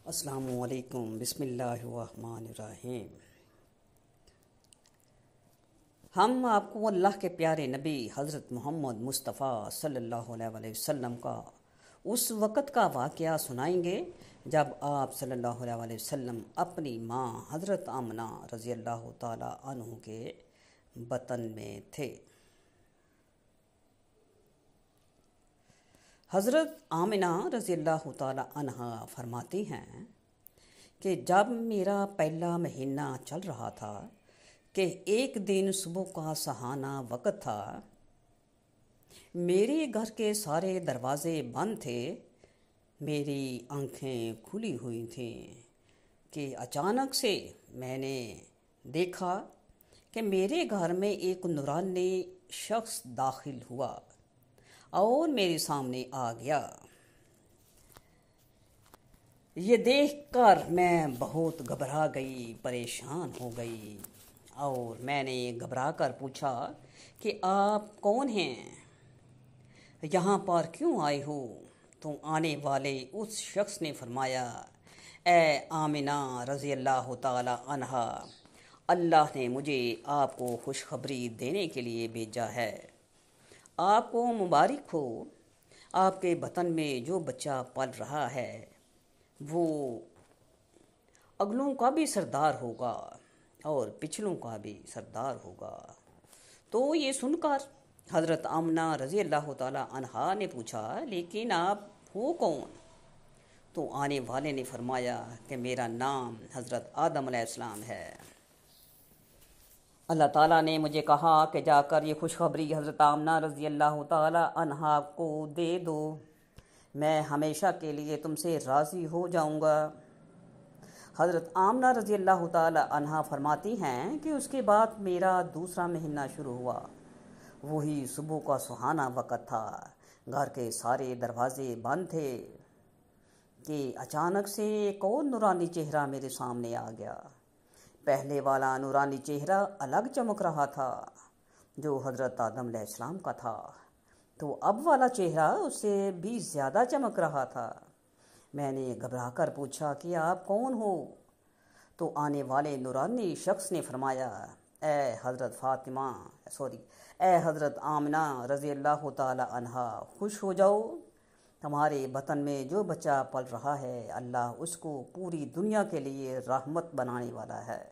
السلام علیکم، بسم اللہ الرحمن الرحیم۔ ہم آپ کو اللہ کے پیارے نبی حضرت محمد مصطفیٰ صلی اللہ علیہ وسلم کا اس وقت کا واقعہ سنائیں گے جب آپ صلی اللہ علیہ وسلم اپنی ماں حضرت آمنہ رضی اللہ تعالی عنہ کے بطن میں تھے۔ حضرت آمنہ رضی اللہ تعالی عنہ فرماتی ہیں کہ جب میرا پہلا مہینہ چل رہا تھا کہ ایک دن صبح کا سہانا وقت تھا، میرے گھر کے سارے دروازے بند تھے، میری آنکھیں کھلی ہوئی تھیں کہ اچانک سے میں نے دیکھا کہ میرے گھر میں ایک نورانی شخص داخل ہوا اور میرے سامنے آ گیا۔ یہ دیکھ کر میں بہت گھبرا گئی، پریشان ہو گئی، اور میں نے گھبرا کر پوچھا کہ آپ کون ہیں؟ یہاں پر کیوں آئے ہو؟ تو آنے والے اس شخص نے فرمایا، اے آمنہ رضی اللہ تعالی عنہا، اللہ نے مجھے آپ کو خوشخبری دینے کے لیے بھیجا ہے۔ آپ کو مبارک ہو، آپ کے بطن میں جو بچہ پل رہا ہے وہ اگلوں کا بھی سردار ہوگا اور پچھلوں کا بھی سردار ہوگا۔ تو یہ سن کر حضرت آمنہ رضی اللہ تعالی عنہا نے پوچھا، لیکن آپ ہو کون؟ تو آنے والے نے فرمایا کہ میرا نام حضرت آدم علیہ السلام ہے۔ اللہ تعالیٰ نے مجھے کہا کہ جا کر یہ خوشخبری حضرت آمنہ رضی اللہ تعالی عنہا کو دے دو، میں ہمیشہ کے لیے تم سے راضی ہو جاؤں گا۔ حضرت آمنہ رضی اللہ تعالی عنہا فرماتی ہیں کہ اس کے بعد میرا دوسرا مہینہ شروع ہوا۔ وہی صبح کا سہانا وقت تھا، گھر کے سارے دروازے بند تھے کہ اچانک سے ایک اور نورانی چہرہ میرے سامنے آ گیا۔ پہلے والا نورانی چہرہ الگ چمک رہا تھا جو حضرت آدم علیہ السلام کا تھا، تو اب والا چہرہ اس سے بھی زیادہ چمک رہا تھا۔ میں نے گھبرا کر پوچھا کہ آپ کون ہو؟ تو آنے والے نورانی شخص نے فرمایا، اے حضرت آمنہ رضی اللہ تعالی عنہا، خوش ہو جاؤ، تمہارے بطن میں جو بچہ پل رہا ہے اللہ اس کو پوری دنیا کے لیے رحمت بنانے والا ہے۔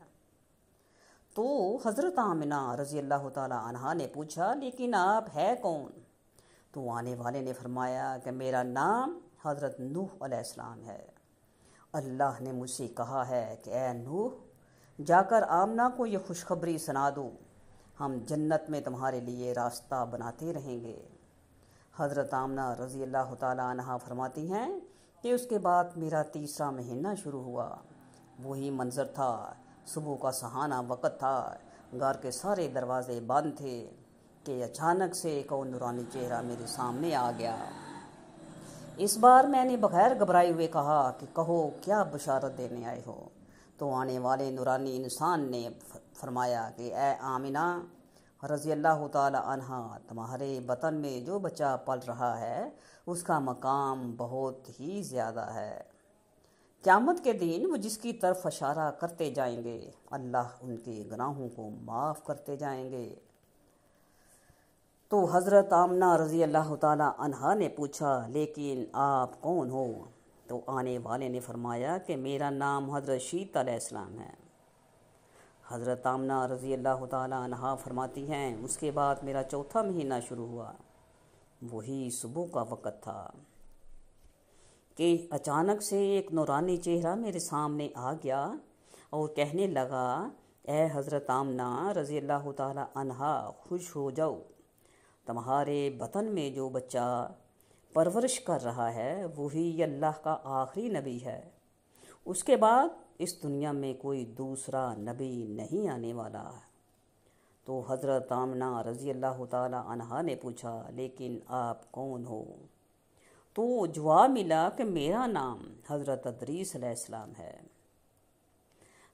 تو حضرت آمنہ رضی اللہ تعالی عنہا نے پوچھا، لیکن آپ ہے کون؟ تو آنے والے نے فرمایا کہ میرا نام حضرت نوح علیہ السلام ہے۔ اللہ نے مجھ سے کہا ہے کہ اے نوح، جا کر آمنہ کو یہ خوشخبری سنا دو، ہم جنت میں تمہارے لیے راستہ بناتے رہیں گے۔ حضرت آمنہ رضی اللہ تعالی عنہا فرماتی ہیں کہ اس کے بعد میرا تیسرا مہینہ شروع ہوا۔ وہی منظر تھا، صبح کا سہانا وقت تھا، گھر کے سارے دروازے بند تھے کہ اچانک سے ایک اور نورانی چہرہ میرے سامنے آ گیا۔ اس بار میں نے بغیر گھبرائے ہوئے کہا کہ کہو کیا بشارت دینے آئے ہو؟ تو آنے والے نورانی انسان نے فرمایا کہ اے آمنہ رضی اللہ تعالی عنہا، تمہارے بطن میں جو بچہ پل رہا ہے اس کا مقام بہت ہی زیادہ ہے۔ قیامت کے دن وہ جس کی طرف اشارہ کرتے جائیں گے اللہ ان کے گناہوں کو معاف کرتے جائیں گے۔ تو حضرت آمنہ رضی اللہ تعالی عنہا نے پوچھا، لیکن آپ کون ہو؟ تو آنے والے نے فرمایا کہ میرا نام حضرت شیت علیہ السلام ہے۔ حضرت آمنہ رضی اللہ تعالی عنہا فرماتی ہیں اس کے بعد میرا چوتھا مہینہ شروع ہوا۔ وہی صبح کا وقت تھا کہ اچانک سے ایک نورانی چہرہ میرے سامنے آ گیا اور کہنے لگا، اے حضرت آمنہ رضی اللہ تعالی عنہا، خوش ہو جاؤ، تمہارے بطن میں جو بچہ پرورش کر رہا ہے وہی اللہ کا آخری نبی ہے، اس کے بعد اس دنیا میں کوئی دوسرا نبی نہیں آنے والا۔ تو حضرت آمنہ رضی اللہ تعالی عنہا نے پوچھا، لیکن آپ کون ہو؟ تو جواب ملا کہ میرا نام حضرت ادریس علیہ السلام ہے۔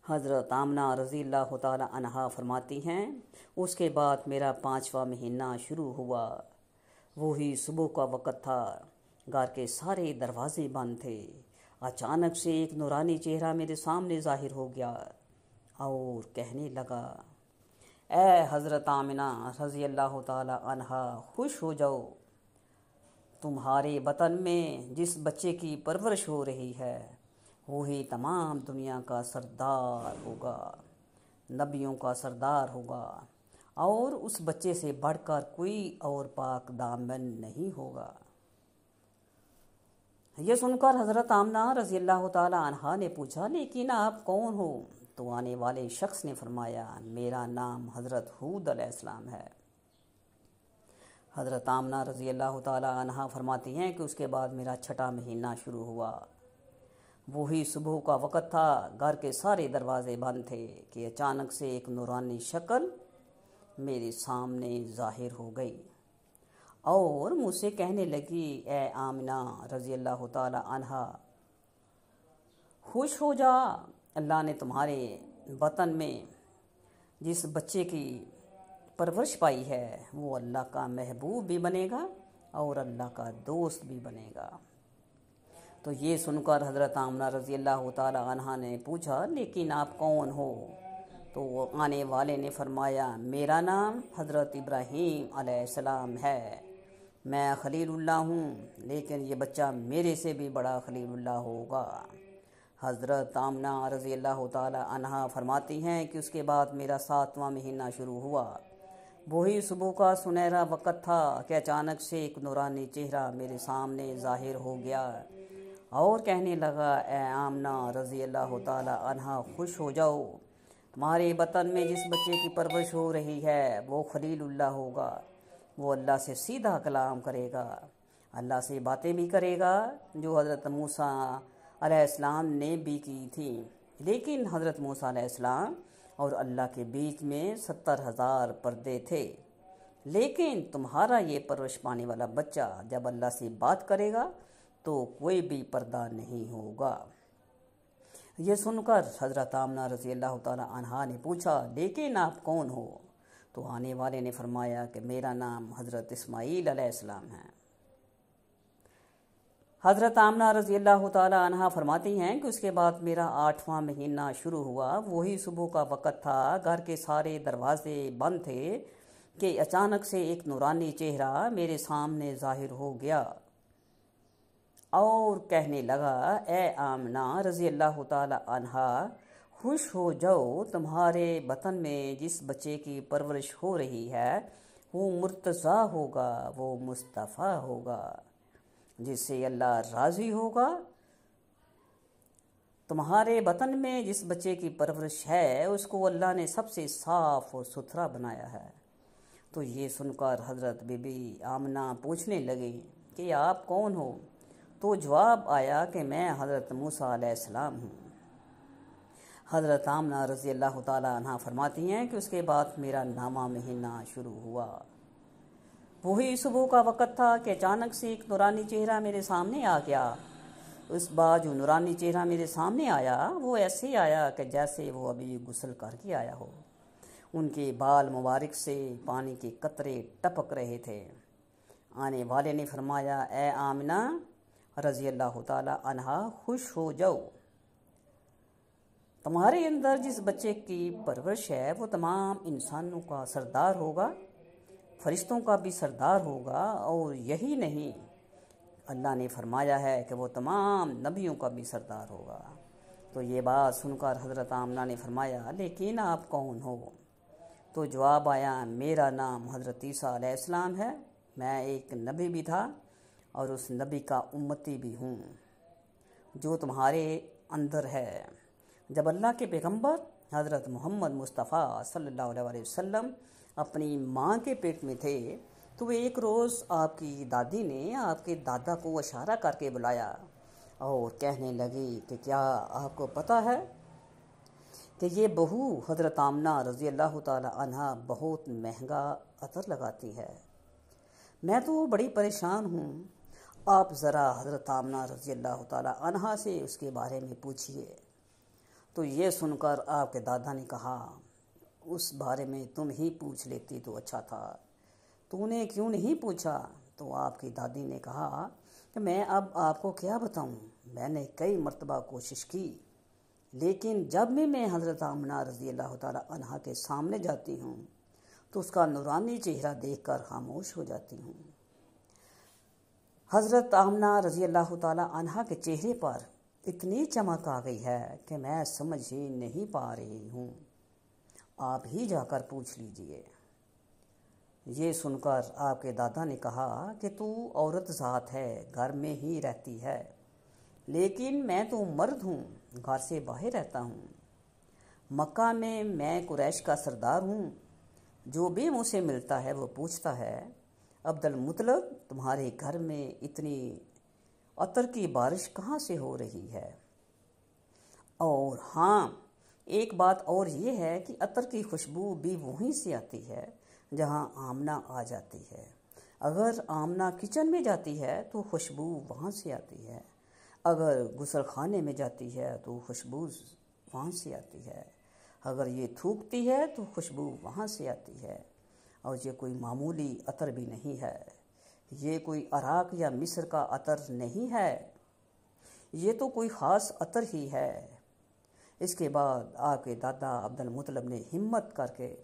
حضرت آمنہ رضی اللہ تعالی عنہا فرماتی ہیں اس کے بعد میرا پانچواں مہینہ شروع ہوا۔ وہی صبح کا وقت تھا، گھر کے سارے دروازے بند تھے، اچانک سے ایک نورانی چہرہ میرے سامنے ظاہر ہو گیا اور کہنے لگا، اے حضرت آمنہ رضی اللہ تعالی عنہا، خوش ہو جاؤ، تمہارے بطن میں جس بچے کی پرورش ہو رہی ہے وہی تمام دنیا کا سردار ہوگا، نبیوں کا سردار ہوگا، اور اس بچے سے بڑھ کر کوئی اور پاک دامن نہیں ہوگا۔ یہ سن کر حضرت آمنہ رضی اللہ تعالی عنہا نے پوچھا، لیکن آپ کون ہو؟ تو آنے والے شخص نے فرمایا، میرا نام حضرت ہود علیہ السلام ہے۔ حضرت آمنہ رضی اللہ تعالی عنہا فرماتی ہیں کہ اس کے بعد میرا چھٹا مہینہ شروع ہوا۔ وہی صبح کا وقت تھا، گھر کے سارے دروازے بند تھے کہ اچانک سے ایک نورانی شکل میرے سامنے ظاہر ہو گئی اور مجھ سے کہنے لگی، اے آمنہ رضی اللہ تعالی عنہا، خوش ہو جا، اللہ نے تمہارے بطن میں جس بچے کی پرورش پائی ہے وہ اللہ کا محبوب بھی بنے گا اور اللہ کا دوست بھی بنے گا۔ تو یہ سن کر حضرت آمنہ رضی اللہ تعالی عنہا نے پوچھا، لیکن آپ کون ہو؟ تو وہ آنے والے نے فرمایا، میرا نام حضرت ابراہیم علیہ السلام ہے، میں خلیل اللہ ہوں، لیکن یہ بچہ میرے سے بھی بڑا خلیل اللہ ہوگا۔ حضرت آمنہ رضی اللہ تعالی عنہا فرماتی ہیں کہ اس کے بعد میرا 7واں مہینہ شروع ہوا۔ وہی صبح کا سنہرا وقت تھا کہ اچانک سے ایک نورانی چہرہ میرے سامنے ظاہر ہو گیا اور کہنے لگا، اے آمنہ رضی اللہ تعالی عنہا، خوش ہو جاؤ، تمہارے بطن میں جس بچے کی پرورش ہو رہی ہے وہ خلیل اللہ ہوگا، وہ اللہ سے سیدھا کلام کرے گا، اللہ سے باتیں بھی کرے گا جو حضرت موسیٰ علیہ السلام نے بھی کی تھی، لیکن حضرت موسیٰ علیہ السلام اور اللہ کے بیچ میں 70,000 پردے تھے، لیکن تمہارا یہ پرورش پانے والا بچہ جب اللہ سے بات کرے گا تو کوئی بھی پردہ نہیں ہوگا۔ یہ سن کر حضرت آمنہ رضی اللہ تعالی عنہا نے پوچھا، لیکن آپ کون ہو؟ تو آنے والے نے فرمایا کہ میرا نام حضرت اسماعیل علیہ السلام ہے۔ حضرت آمنہ رضی اللہ تعالی عنہا فرماتی ہیں کہ اس کے بعد میرا 8واں مہینہ شروع ہوا۔ وہی صبح کا وقت تھا، گھر کے سارے دروازے بند تھے کہ اچانک سے ایک نورانی چہرہ میرے سامنے ظاہر ہو گیا اور کہنے لگا، اے آمنہ رضی اللہ تعالی عنہا، خوش ہو جاؤ، تمہارے بطن میں جس بچے کی پرورش ہو رہی ہے وہ مرتضیٰ ہوگا، وہ مصطفیٰ ہوگا، جس سے اللہ راضی ہوگا۔ تمہارے بطن میں جس بچے کی پرورش ہے اس کو اللہ نے سب سے صاف اور ستھرا بنایا ہے۔ تو یہ سن کر حضرت بی بی آمنہ پوچھنے لگی کہ آپ کون ہو؟ تو جواب آیا کہ میں حضرت موسیٰ علیہ السلام ہوں۔ حضرت آمنہ رضی اللہ تعالی عنہا فرماتی ہیں کہ اس کے بعد میرا 9واں مہینہ شروع ہوا۔ وہی صبح کا وقت تھا کہ اچانک سے ایک نورانی چہرہ میرے سامنے آ گیا۔ اس بار جو نورانی چہرہ میرے سامنے آیا وہ ایسے آیا کہ جیسے وہ ابھی غسل کر کے آیا ہو۔ ان کے بال مبارک سے پانی کے قطرے ٹپک رہے تھے۔ آنے والے نے فرمایا، اے آمنہ رضی اللہ تعالی عنہا، خوش ہو جاؤ، تمہارے اندر جس بچے کی پرورش ہے وہ تمام انسانوں کا سردار ہوگا، فرشتوں کا بھی سردار ہوگا، اور یہی نہیں، اللہ نے فرمایا ہے کہ وہ تمام نبیوں کا بھی سردار ہوگا۔ تو یہ بات سن کر حضرت آمنہ نے فرمایا، لیکن آپ کون ہو؟ تو جواب آیا، میرا نام حضرت عیسیٰ علیہ السلام ہے، میں ایک نبی بھی تھا اور اس نبی کا امتی بھی ہوں جو تمہارے اندر ہے۔ جب اللہ کے پیغمبر حضرت محمد مصطفیٰ صلی اللہ علیہ وسلم اپنی ماں کے پیٹ میں تھے تو ایک روز آپ کی دادی نے آپ کے دادا کو اشارہ کر کے بلایا اور کہنے لگی کہ کیا آپ کو پتہ ہے کہ یہ بہو حضرت آمنہ رضی اللہ تعالی عنہا بہت مہنگا عطر لگاتی ہے، میں تو بڑی پریشان ہوں، آپ ذرا حضرت آمنہ رضی اللہ تعالی عنہا سے اس کے بارے میں پوچھئے۔ تو یہ سن کر آپ کے دادا نے کہا، اس بارے میں تم ہی پوچھ لیتی تو اچھا تھا، تو نے کیوں نہیں پوچھا؟ تو آپ کی دادی نے کہا کہ میں اب آپ کو کیا بتاؤں، میں نے کئی مرتبہ کوشش کی، لیکن جب بھی میں حضرت آمنہ رضی اللہ تعالیٰ عنہا کے سامنے جاتی ہوں تو اس کا نورانی چہرہ دیکھ کر خاموش ہو جاتی ہوں۔ حضرت آمنہ رضی اللہ تعالیٰ عنہا کے چہرے پر اتنی چمک آ گئی ہے کہ میں سمجھ ہی نہیں پا رہی ہوں، آپ ہی جا کر پوچھ لیجئے۔ یہ سن کر آپ کے دادا نے کہا کہ تو عورت ذات ہے، گھر میں ہی رہتی ہے، لیکن میں تو مرد ہوں، گھر سے باہر رہتا ہوں۔ مکہ میں قریش کا سردار ہوں، جو بھی مجھ سے ملتا ہے وہ پوچھتا ہے عبد المطلب تمہارے گھر میں اتنی عطر کی بارش کہاں سے ہو رہی ہے؟ اور ہاں، ایک بات اور یہ ہے کہ عطر کی خوشبو بھی وہیں سے آتی ہے جہاں آمنہ آ جاتی ہے۔ اگر آمنہ کچن میں جاتی ہے تو خوشبو وہاں سے آتی ہے، اگر غسل خانے میں جاتی ہے تو خوشبو وہاں سے آتی ہے، اگر یہ تھوکتی ہے تو خوشبو وہاں سے آتی ہے۔ اور یہ کوئی معمولی عطر بھی نہیں ہے، یہ کوئی عراق یا مصر کا عطر نہیں ہے، یہ تو کوئی خاص عطر ہی ہے۔ اس کے بعد آپ کے دادا عبد المطلب نے ہمت کر کے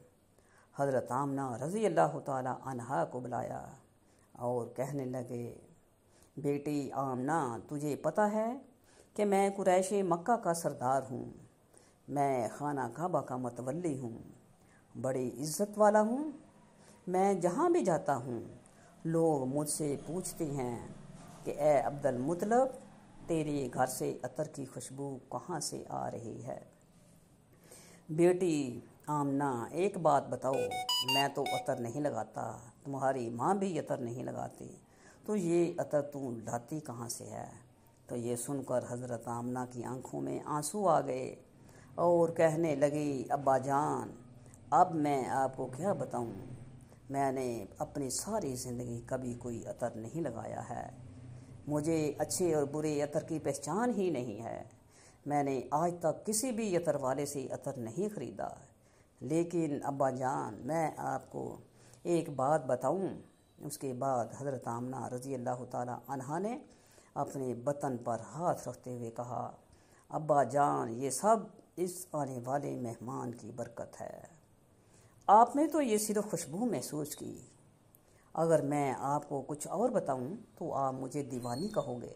حضرت آمنہ رضی اللہ تعالیٰ عنہا کو بلایا اور کہنے لگے، بیٹی آمنہ، تجھے پتہ ہے کہ میں قریش مکہ کا سردار ہوں، میں خانہ کعبہ کا متولی ہوں، بڑی عزت والا ہوں۔ میں جہاں بھی جاتا ہوں لوگ مجھ سے پوچھتے ہیں کہ اے عبد المطلب، تیرے گھر سے عطر کی خوشبو کہاں سے آ رہی ہے؟ بیٹی آمنہ، ایک بات بتاؤ، میں تو عطر نہیں لگاتا، تمہاری ماں بھی عطر نہیں لگاتی، تو یہ عطر تو لاتی کہاں سے ہے؟ تو یہ سن کر حضرت آمنہ کی آنکھوں میں آنسو آ گئے اور کہنے لگی، ابا جان، اب میں آپ کو کیا بتاؤں، میں نے اپنی ساری زندگی کبھی کوئی عطر نہیں لگایا ہے، مجھے اچھے اور برے عطر کی پہچان ہی نہیں ہے، میں نے آج تک کسی بھی عطر والے سے عطر نہیں خریدا، لیکن ابا جان میں آپ کو ایک بات بتاؤں۔ اس کے بعد حضرت آمنہ رضی اللہ تعالیٰ عنہا نے اپنے بطن پر ہاتھ رکھتے ہوئے کہا، ابا جان، یہ سب اس آنے والے مہمان کی برکت ہے، آپ نے تو یہ صرف خوشبو محسوس کی، اگر میں آپ کو کچھ اور بتاؤں تو آپ مجھے دیوانی کہو گے۔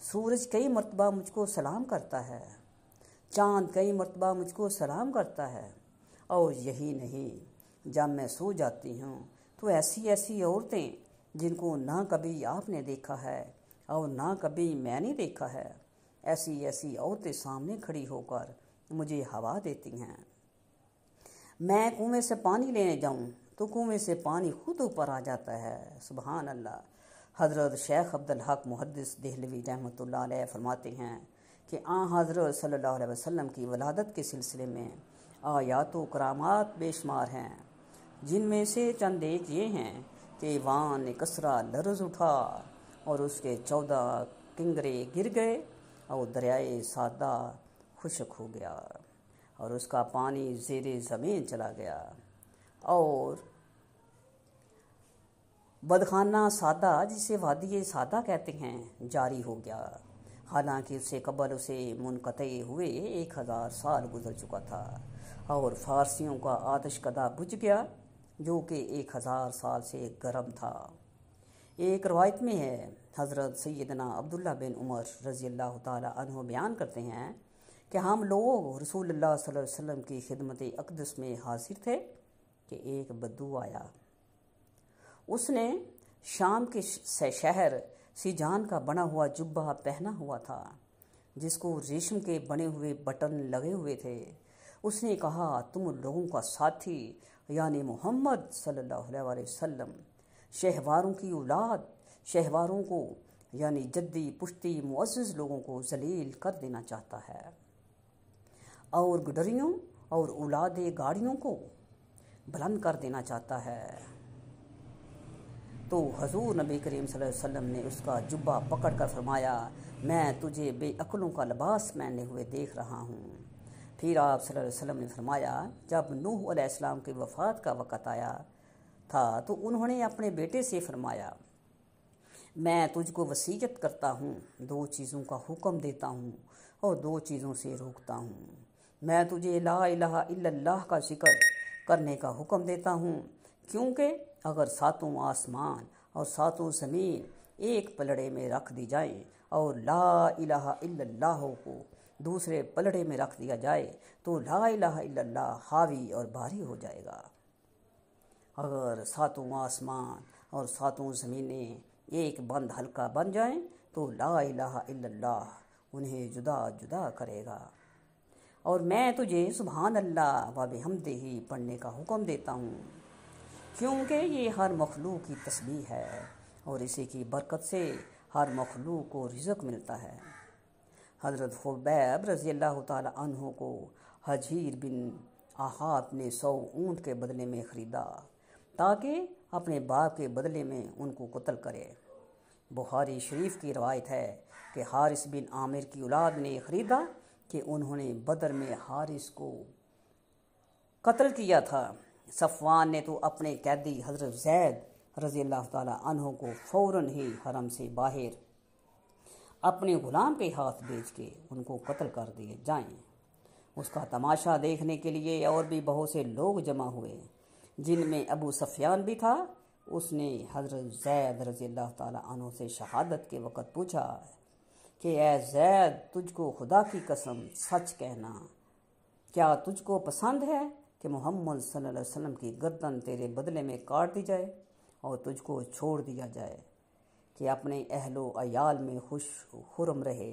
سورج کئی مرتبہ مجھ کو سلام کرتا ہے، چاند کئی مرتبہ مجھ کو سلام کرتا ہے، اور یہی نہیں، جب میں سو جاتی ہوں تو ایسی ایسی عورتیں جن کو نہ کبھی آپ نے دیکھا ہے اور نہ کبھی میں نے دیکھا ہے، ایسی ایسی عورتیں سامنے کھڑی ہو کر مجھے ہوا دیتی ہیں۔ میں کنویں سے پانی لینے جاؤں تو کنویں سے پانی خود اوپر آ جاتا ہے، سبحان اللہ۔ حضرت شیخ عبدالحق محدث دہلوی رحمۃ اللہ علیہ فرماتے ہیں کہ حضرت صلی اللہ علیہ وسلم کی ولادت کے سلسلے میں آیات و کرامات بے شمار ہیں، جن میں سے چند ایک یہ ہیں کہ وان کسرا لرز اٹھا اور اس کے 14 کنگرے گر گئے اور دریائے سادہ خشک ہو گیا اور اس کا پانی زیر زمین چلا گیا، اور بدخانہ سادہ، جسے وادی سادہ کہتے ہیں، جاری ہو گیا، حالانکہ اس سے قبل اسے منقطع ہوئے 1000 سال گزر چکا تھا، اور فارسیوں کا آتش کدہ بجھ گیا جو کہ 1000 سال سے گرم تھا۔ ایک روایت میں ہے، حضرت سیدنا عبداللہ بن عمر رضی اللہ تعالیٰ عنہ بیان کرتے ہیں کہ ہم لوگ رسول اللہ صلی اللہ علیہ وسلم کی خدمت اقدس میں حاضر تھے کہ ایک بدو آیا، اس نے شام کے شہر سیجان کا بنا ہوا جبہ پہنا ہوا تھا جس کو ریشم کے بنے ہوئے بٹن لگے ہوئے تھے۔ اس نے کہا، تم لوگوں کا ساتھی یعنی محمد صلی اللہ علیہ وسلم شہواروں کی اولاد، شہواروں کو یعنی جدی پشتی معزز لوگوں کو ذلیل کر دینا چاہتا ہے، اور گڈریوں اور اولاد گاڑیوں کو بلند کر دینا چاہتا ہے۔ تو حضور نبی کریم صلی اللہ علیہ وسلم نے اس کا جبہ پکڑ کر فرمایا، میں تجھے بے عقلوں کا لباس پہنے ہوئے دیکھ رہا ہوں۔ پھر آپ صلی اللہ علیہ وسلم نے فرمایا، جب نوح علیہ السلام کی وفات کا وقت آیا تھا تو انہوں نے اپنے بیٹے سے فرمایا، میں تجھ کو وصیت کرتا ہوں، 2 چیزوں کا حکم دیتا ہوں اور 2 چیزوں سے روکتا ہوں۔ میں تجھے لا الہ الا اللہ کا ذکر کرنے کا حکم دیتا ہوں، کیونکہ اگر 7 آسمان اور 7 زمین ایک پلڑے میں رکھ دی جائیں اور لا الہ الا اللہ کو دوسرے پلڑے میں رکھ دیا جائے تو لا الہ الا اللہ حاوی اور بھاری ہو جائے گا۔ اگر 7 آسمان اور 7 زمینیں ایک بند حلقہ بن جائیں تو لا الہ الا اللہ انہیں جدا جدا کرے گا۔ اور میں تجھے سبحان اللہ و بحمدہ پڑھنے کا حکم دیتا ہوں، کیونکہ یہ ہر مخلوق کی تسبیح ہے اور اسی کی برکت سے ہر مخلوق کو رزق ملتا ہے۔ حضرت خبیب رضی اللہ تعالی عنہ کو حجیر بن احاب نے 100 اونٹ کے بدلے میں خریدا تاکہ اپنے باپ کے بدلے میں ان کو قتل کرے۔ بخاری شریف کی روایت ہے کہ حارث بن عامر کی اولاد نے خریدا کہ انہوں نے بدر میں حارث کو قتل کیا تھا۔ صفوان نے تو اپنے قیدی حضرت زید رضی اللہ تعالی عنہ کو فوراً ہی حرم سے باہر اپنے غلام کے ہاتھ بیچ کے ان کو قتل کر دیے جائیں۔ اس کا تماشا دیکھنے کے لیے اور بھی بہت سے لوگ جمع ہوئے، جن میں ابو سفیان بھی تھا۔ اس نے حضرت زید رضی اللہ تعالی عنہ سے شہادت کے وقت پوچھا کہ اے زید، تجھ کو خدا کی قسم سچ کہنا، کیا تجھ کو پسند ہے کہ محمد صلی اللہ علیہ وسلم کی گردن تیرے بدلے میں کاٹ دی جائے اور تجھ کو چھوڑ دیا جائے کہ اپنے اہل و عیال میں خوش خرم رہے؟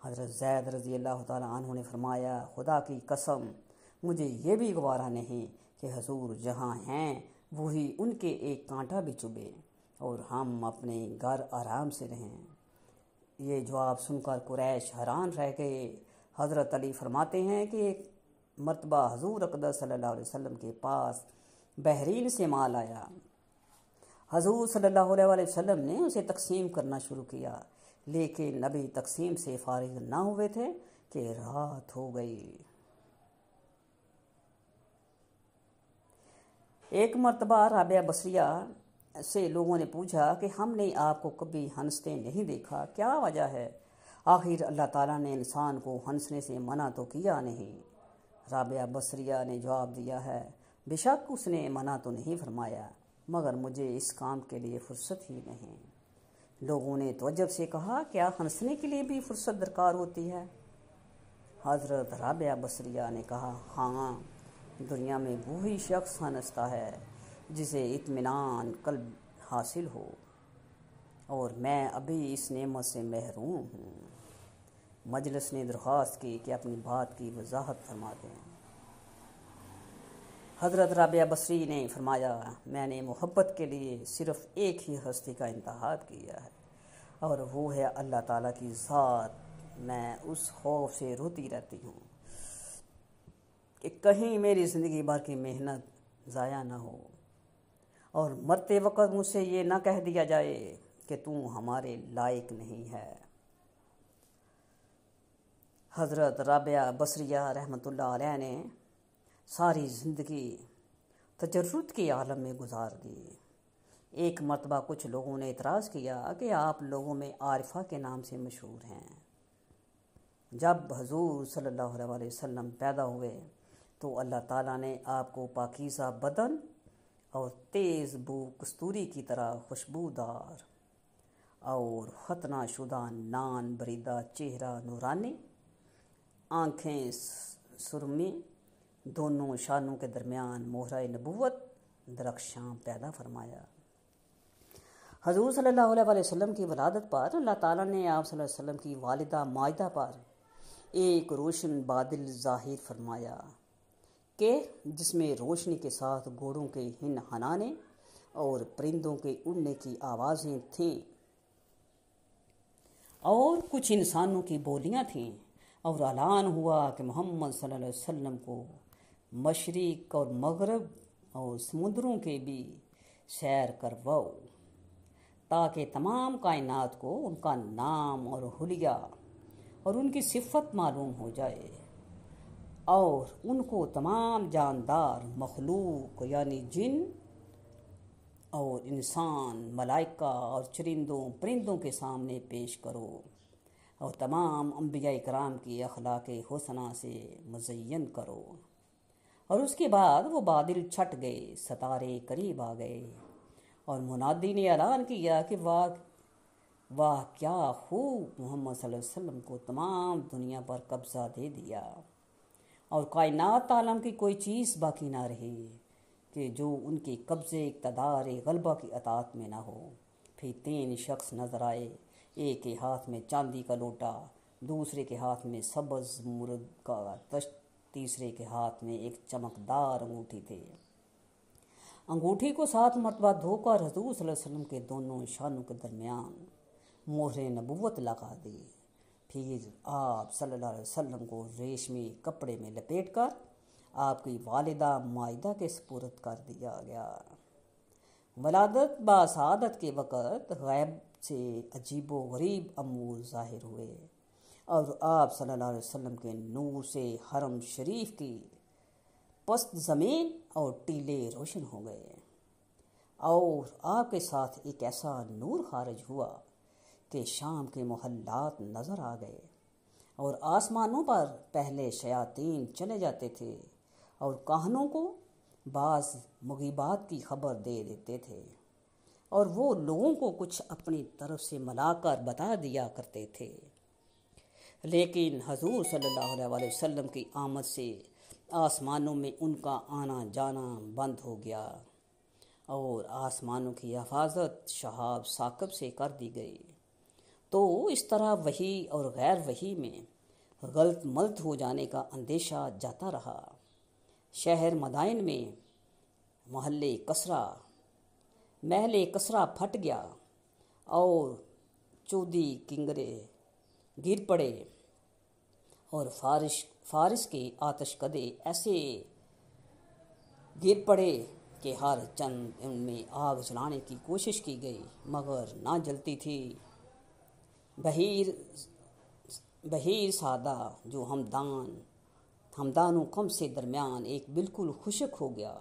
حضرت زید رضی اللہ تعالیٰ عنہ نے فرمایا، خدا کی قسم مجھے یہ بھی گوارا نہیں کہ حضور جہاں ہیں وہی ان کے ایک کانٹا بھی چبھے اور ہم اپنے گھر آرام سے رہیں۔ یہ جواب سن کر قریش حیران رہ گئے۔ حضرت علی فرماتے ہیں کہ ایک مرتبہ حضور اقدس صلی اللہ علیہ وسلم کے پاس بحرین سے مال آیا۔ حضور صلی اللہ علیہ وسلم نے اسے تقسیم کرنا شروع کیا، لیکن نبی تقسیم سے فارغ نہ ہوئے تھے کہ رات ہو گئی۔ ایک مرتبہ رابعہ بصریہ سے لوگوں نے پوچھا کہ ہم نے آپ کو کبھی ہنستے نہیں دیکھا، کیا وجہ ہے؟ آخر اللہ تعالیٰ نے انسان کو ہنسنے سے منع تو کیا نہیں۔ رابعہ بصریہ نے جواب دیا ہے، بے شک اس نے منع تو نہیں فرمایا، مگر مجھے اس کام کے لیے فرصت ہی نہیں۔ لوگوں نے تعجب سے کہا، کیا ہنسنے کے لیے بھی فرصت درکار ہوتی ہے؟ حضرت رابعہ بصریہ نے کہا، ہاں، دنیا میں وہی شخص ہنستا ہے جسے اطمینان قلب حاصل ہو، اور میں ابھی اس نعمت سے محروم ہوں۔ مجلس نے درخواست کی کہ اپنی بات کی وضاحت فرما دیں۔ حضرت رابعہ بصری نے فرمایا، میں نے محبت کے لیے صرف ایک ہی ہستی کا انتخاب کیا ہے، اور وہ ہے اللہ تعالیٰ کی ذات۔ میں اس خوف سے روتی رہتی ہوں کہ کہیں میری زندگی بھر کی محنت ضائع نہ ہو اور مرتے وقت مجھ سے یہ نہ کہہ دیا جائے کہ تو ہمارے لائق نہیں ہے۔ حضرت رابعہ بصریہ رحمۃ اللہ علیہ نے ساری زندگی تجرد کے عالم میں گزار دی۔ ایک مرتبہ کچھ لوگوں نے اعتراض کیا کہ آپ لوگوں میں عارفہ کے نام سے مشہور ہیں۔ جب حضور صلی اللہ علیہ وسلم پیدا ہوئے تو اللہ تعالیٰ نے آپ کو پاکیزہ بدن اور تیز بو کستوری کی طرح خوشبودار اور ختنہ شدہ نان بریدہ چہرہ نورانی، آنکھیں سرمی، دونوں شانوں کے درمیان مہرہ نبوت درخشاں پیدا فرمایا۔ حضور صلی اللہ علیہ وسلم کی ولادت پر اللہ تعالیٰ نے آپ صلی اللہ علیہ وسلم کی والدہ ماجدہ پر ایک روشن بادل ظاہر فرمایا کہ جس میں روشنی کے ساتھ گھوڑوں کے ہن ہنانے اور پرندوں کے اڑنے کی آوازیں تھیں اور کچھ انسانوں کی بولیاں تھیں، اور اعلان ہوا کہ محمد صلی اللہ علیہ وسلم کو مشرق اور مغرب اور سمندروں کے بھی سیر کرواؤ تاکہ تمام کائنات کو ان کا نام اور حلیہ اور ان کی صفت معلوم ہو جائے، اور ان کو تمام جاندار مخلوق یعنی جن اور انسان، ملائکہ اور چرندوں پرندوں کے سامنے پیش کرو، اور تمام انبیاء کرام کی اخلاق حسنہ سے مزین کرو۔ اور اس کے بعد وہ بادل چھٹ گئے، ستارے قریب آ گئے، اور منادی نے اعلان کیا کہ واہ واہ، کیا خوب، محمد صلی اللہ علیہ وسلم کو تمام دنیا پر قبضہ دے دیا، اور کائنات عالم کی کوئی چیز باقی نہ رہی کہ جو ان کے قبضے، اقتدار، غلبہ کی اطاعت میں نہ ہو۔ پھر 3 شخص نظر آئے، ایک کے ہاتھ میں چاندی کا لوٹا، دوسرے کے ہاتھ میں سبز مرد کا تشت، تیسرے کے ہاتھ میں ایک چمکدار انگوٹھی تھی۔ انگوٹھی کو 7 مرتبہ دھو کر حضور صلی اللہ علیہ وسلم کے دونوں شانوں کے درمیان مہر نبوت لگا دی۔ پھر آپ صلی اللہ علیہ وسلم کو ریشمی کپڑے میں لپیٹ کر آپ کی والدہ مائدہ کے سپرد کر دیا گیا۔ ولادت باسعادت کے وقت غیب سے عجیب و غریب امور ظاہر ہوئے، اور آپ صلی اللہ علیہ وسلم کے نور سے حرم شریف کی پست زمین اور ٹیلے روشن ہو گئے، اور آپ کے ساتھ ایک ایسا نور خارج ہوا کہ شام کے محلات نظر آ گئے، اور آسمانوں پر پہلے شیاطین چلے جاتے تھے اور کاہنوں کو بعض مغیبات کی خبر دے دیتے تھے، اور وہ لوگوں کو کچھ اپنی طرف سے ملا کر بتا دیا کرتے تھے۔ لیکن حضور صلی اللہ علیہ وسلم کی آمد سے آسمانوں میں ان کا آنا جانا بند ہو گیا، اور آسمانوں کی حفاظت شہاب ثاقب سے کر دی گئی۔ تو اس طرح وحی اور غیر وحی میں غلط ملت ہو جانے کا اندیشہ جاتا رہا۔ شہر مدائن میں محل کسرا پھٹ گیا، اور چودی کنگرے گر پڑے، اور فارس کے آتش کدے ایسے گر پڑے کہ ہر چند ان میں آگ جلانے کی کوشش کی گئی مگر نہ جلتی تھی۔ بحیر سادہ جو ہمدان و قم سے درمیان ایک بالکل خشک ہو گیا،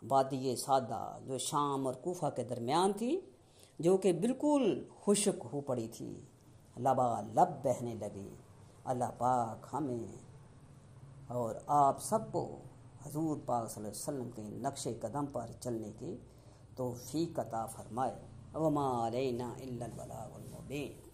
وادی سادہ جو شام اور کوفہ کے درمیان تھی جو کہ بالکل خشک ہو پڑی تھی، لبالب بہنے لگی۔ اللہ پاک ہمیں اور آپ سب کو حضور پاک صلی اللہ علیہ وسلم کے نقش قدم پر چلنے کی توفیق عطا فرمائے۔ وما علینا الا البلاغ المبین۔